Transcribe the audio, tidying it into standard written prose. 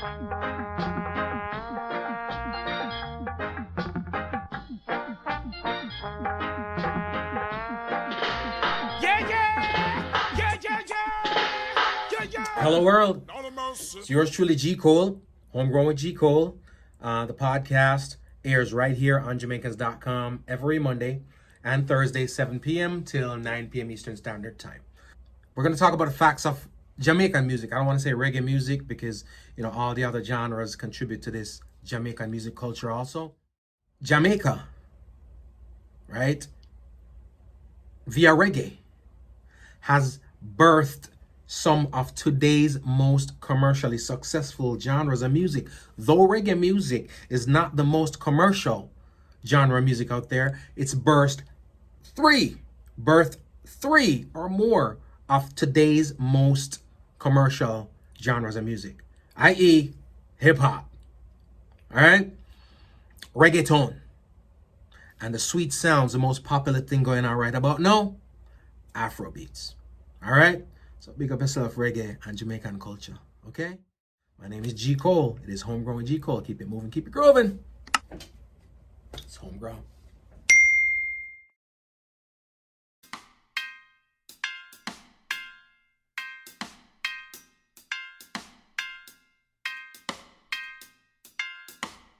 Hello world, it's yours truly G. Cole, Homegrown with G. Cole. The podcast airs right here on Jamaicans.com every Monday and Thursday, 7 p.m. till 9 p.m. Eastern Standard Time. We're going to talk about the facts of Jamaican music. I don't want to say reggae music because, all the other genres contribute to this Jamaican music culture also. Jamaica, right, via reggae, has birthed some of today's most commercially successful genres of music. Though reggae music is not the most commercial genre of music out there, it's birthed three or more of today's most commercial genres of music, i.e. hip-hop, all right, reggaeton, and the sweet sounds, the most popular thing going on right about now, Afrobeats, all right? So big up yourself, reggae and Jamaican culture, okay? My name is G. Cole. It is Homegrown with G. Cole. Keep it moving, keep it grooving. It's homegrown.